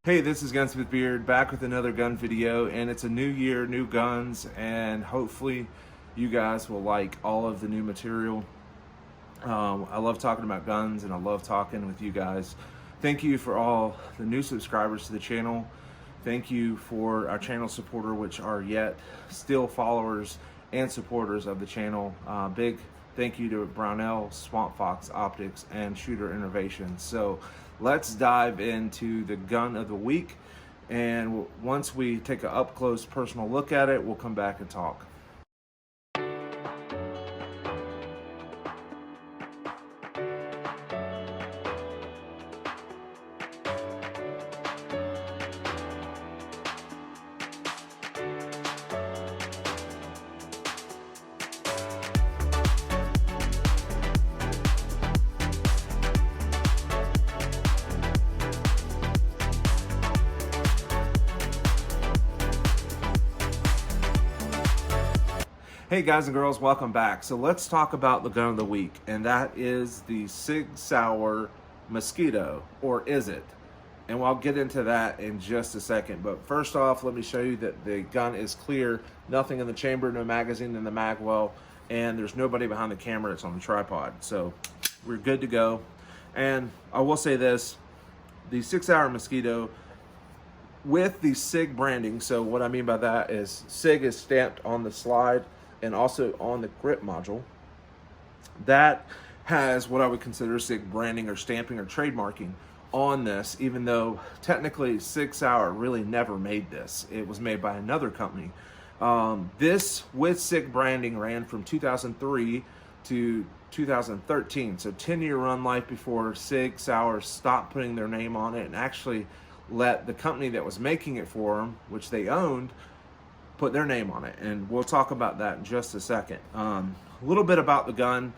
Hey, this is Gunsmith Beard back with another gun video, and it's a new year, new guns, and hopefully you guys will like all of the new material. I love talking about guns and I love talking with you guys. Thank you for all the new subscribers to the channel. Thank you for our channel supporter, which are yet still followers and supporters of the channel. Big thank you to Brownell, Swamp Fox Optics, and Shooter Innovations. So let's dive into the gun of the week. And once we take an up-close personal look at it, we'll come back and talk. Hey guys and girls, welcome back. So let's talk about the gun of the week, and that is the SIG Sauer Mosquito, or is it? And I'll get into that in just a second. But first off, let me show you that the gun is clear, nothing in the chamber, no magazine in the mag well, and there's nobody behind the camera. It's on the tripod. So we're good to go. And I will say this, the SIG Sauer Mosquito with the SIG branding. So what I mean by that is SIG is stamped on the slide and also on the grip module. That has what I would consider SIG branding or stamping or trademarking on this, even though technically SIG Sauer really never made this. It was made by another company. This with SIG branding ran from 2003 to 2013, so 10-year run life before SIG Sauer stopped putting their name on it and actually let the company that was making it for them, which they owned, put their name on it. And we'll talk about that in just a second. A little bit about the gun.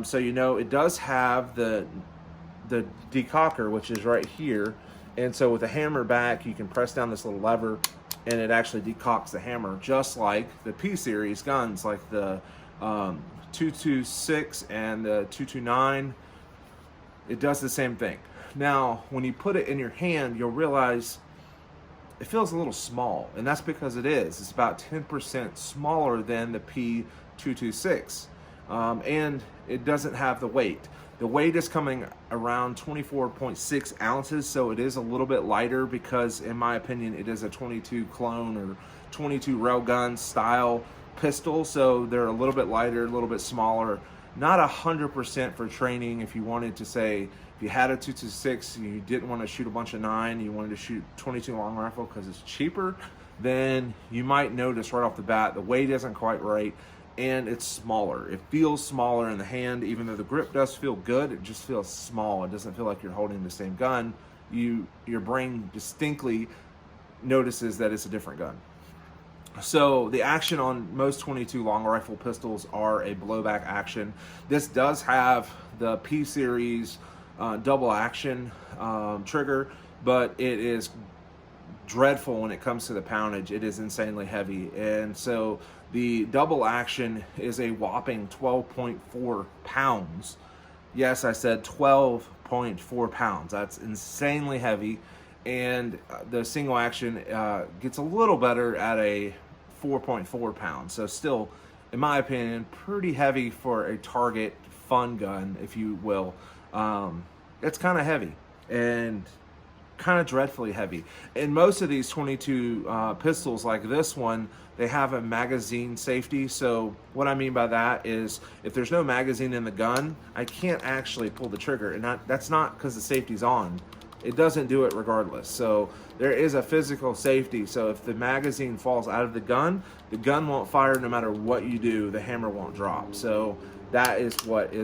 So you know, it does have the decocker, which is right here. And so with the hammer back, you can press down this little lever and it actually decocks the hammer, just like the P series guns, like the 226 and the 229. It does the same thing. Now, when you put it in your hand, you'll realize it feels a little small, and that's because it is. It's about 10% smaller than the P226, and it doesn't have the weight. The weight is coming around 24.6 ounces, so it is a little bit lighter because, in my opinion, it is a 22 clone or 22 railgun style pistol, so they're a little bit lighter, a little bit smaller. Not 100% for training. If you wanted to say, if you had a 226 and you didn't want to shoot a bunch of 9, you wanted to shoot 22 long rifle because it's cheaper, then you might notice right off the bat the weight isn't quite right and it's smaller. It feels smaller in the hand, even though the grip does feel good. It just feels small. It doesn't feel like you're holding the same gun. Your brain distinctly notices that it's a different gun. So the action on most 22 long rifle pistols are a blowback action. This does have the P series double action trigger, but it is dreadful when it comes to the poundage. It is insanely heavy, and so the double action is a whopping 12.4 pounds. Yes, I said 12.4 pounds. That's insanely heavy, and the single action gets a little better at a 4.4 pounds. So still, in my opinion, pretty heavy for a target fun gun, if you will. It's kind of heavy and kind of dreadfully heavy. And most of these 22 pistols like this one, they have a magazine safety. So what I mean by that is if there's no magazine in the gun, I can't actually pull the trigger. And that's not because the safety's on. It doesn't do it regardless. So there is a physical safety. So if the magazine falls out of the gun won't fire no matter what you do. The hammer won't drop. So that is what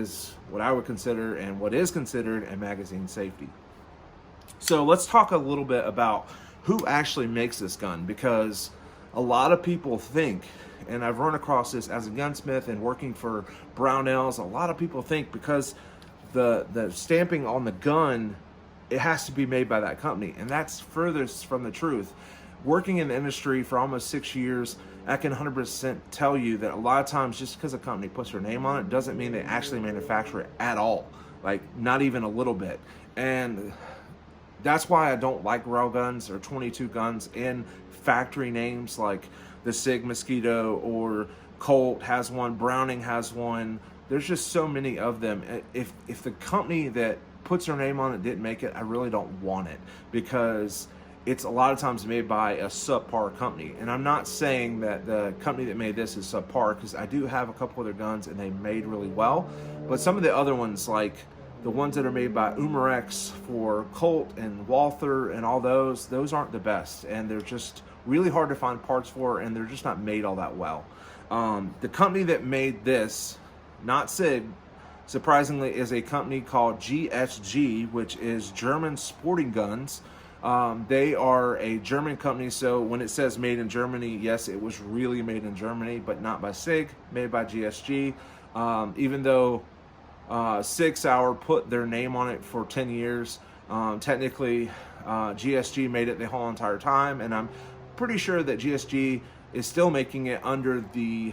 I would consider and what is considered a magazine safety. So let's talk a little bit about who actually makes this gun, because a lot of people think, and I've run across this as a gunsmith and working for Brownells, a lot of people think because the stamping on the gun, it has to be made by that company, and that's furthest from the truth. Working in the industry for almost 6 years, I can 100% tell you that a lot of times just because a company puts their name on it doesn't mean they actually manufacture it at all, like not even a little bit. And that's why I don't like rail guns or 22 guns in factory names like the SIG Mosquito, or Colt has one, Browning has one. There's just so many of them. If the company that puts their name on it didn't make it, I really don't want it, because it's a lot of times made by a subpar company. And I'm not saying that the company that made this is subpar, because I do have a couple of their guns and they made really well. But some of the other ones, like the ones that are made by Umarex for Colt and Walther and all those aren't the best. And they're just really hard to find parts for, and they're just not made all that well. The company that made this, not SIG, surprisingly, is a company called GSG, which is German Sporting Guns. They are a German company, so when it says made in Germany, yes, it was really made in Germany, but not by SIG, made by GSG. Even though SIG Sauer put their name on it for 10 years, technically GSG made it the whole entire time, and I'm pretty sure that GSG is still making it under the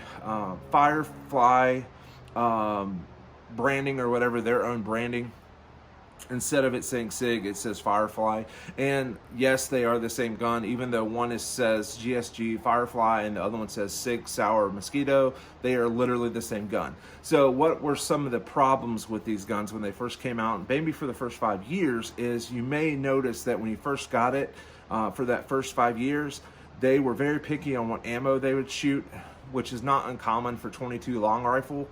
Firefly branding, or whatever, their own branding. Instead of it saying SIG, it says Firefly. And yes, they are the same gun, even though one says GSG Firefly and the other one says SIG Sauer Mosquito. They are literally the same gun. So what were some of the problems with these guns when they first came out, and maybe for the first 5 years, is you may notice that when you first got it, for that first 5 years, they were very picky on what ammo they would shoot, which is not uncommon for 22 long rifle,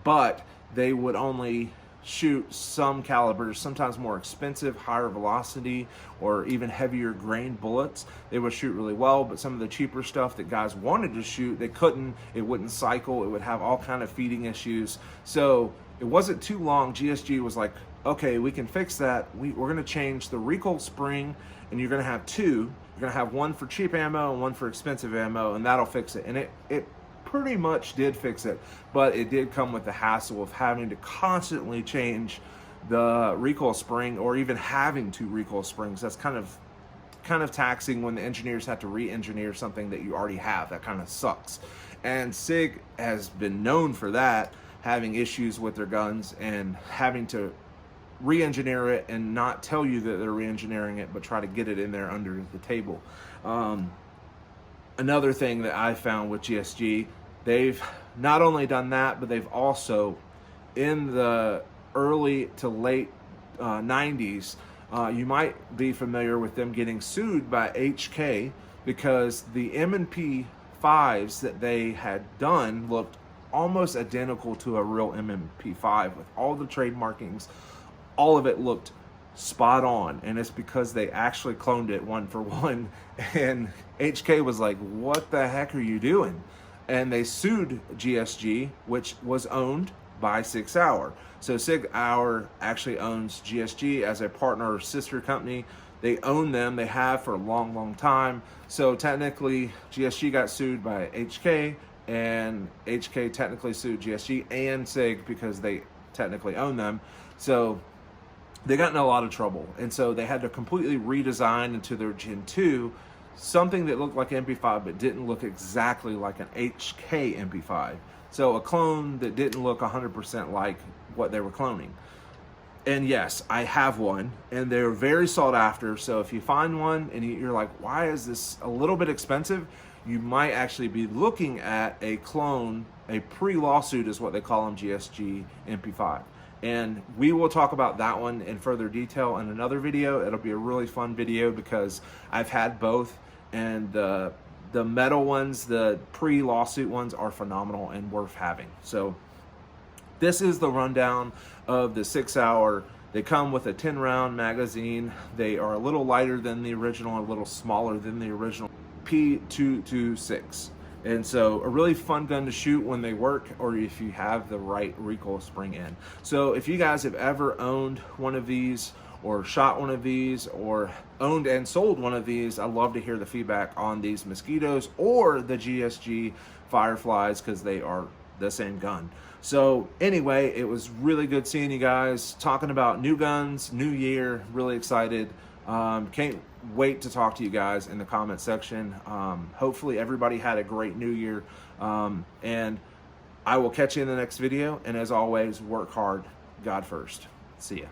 but they would only shoot some calibers, sometimes more expensive, higher velocity, or even heavier grain bullets. They would shoot really well, but some of the cheaper stuff that guys wanted to shoot, they couldn't. It wouldn't cycle. It would have all kind of feeding issues. So it wasn't too long. GSG was like, okay, we can fix that. We're going to change the recoil spring, and you're going to have two. You're going to have one for cheap ammo and one for expensive ammo, and that'll fix it. And it pretty much did fix it, but it did come with the hassle of having to constantly change the recoil spring, or even having two recoil springs. That's kind of taxing when the engineers have to re-engineer something that you already have. That kind of sucks. And SIG has been known for that, having issues with their guns and having to re-engineer it and not tell you that they're re-engineering it, but try to get it in there under the table. Another thing that I found with GSG, they've not only done that, but they've also, in the early to late 90s, you might be familiar with them getting sued by HK, because the M&P 5s that they had done looked almost identical to a real M&P 5 with all the trade markings. All of it looked spot on, and it's because they actually cloned it one for one. And HK was like, what the heck are you doing? And they sued GSG, which was owned by SIG Sauer. So SIG Sauer actually owns GSG as a partner or sister company. They own them. They have for a long time. So technically GSG got sued by HK, and HK technically sued GSG and SIG because they technically own them. So they got in a lot of trouble, and so they had to completely redesign into their Gen 2 something that looked like MP5 but didn't look exactly like an HK MP5. So a clone that didn't look 100% like what they were cloning. And yes, I have one, and they're very sought after. So if you find one and you're like, why is this a little bit expensive? You might actually be looking at a clone, a PreLawsuit is what they call them, GSG MP5. And we will talk about that one in further detail in another video. It'll be a really fun video because I've had both, and the metal ones, the PreLawsuit ones, are phenomenal and worth having. So this is the rundown of the SIG Sauer. They come with a 10-round magazine. They are a little lighter than the original, a little smaller than the original P226. And so a really fun gun to shoot when they work, or if you have the right recoil spring in. So if you guys have ever owned one of these, or shot one of these, or owned and sold one of these, I'd love to hear the feedback on these Mosquitoes or the GSG Fireflies, because they are the same gun. So anyway, it was really good seeing you guys, talking about new guns, new year, really excited. Can't wait to talk to you guys in the comment section. Hopefully everybody had a great new year, and I will catch you in the next video. And as always, work hard, God first. See ya.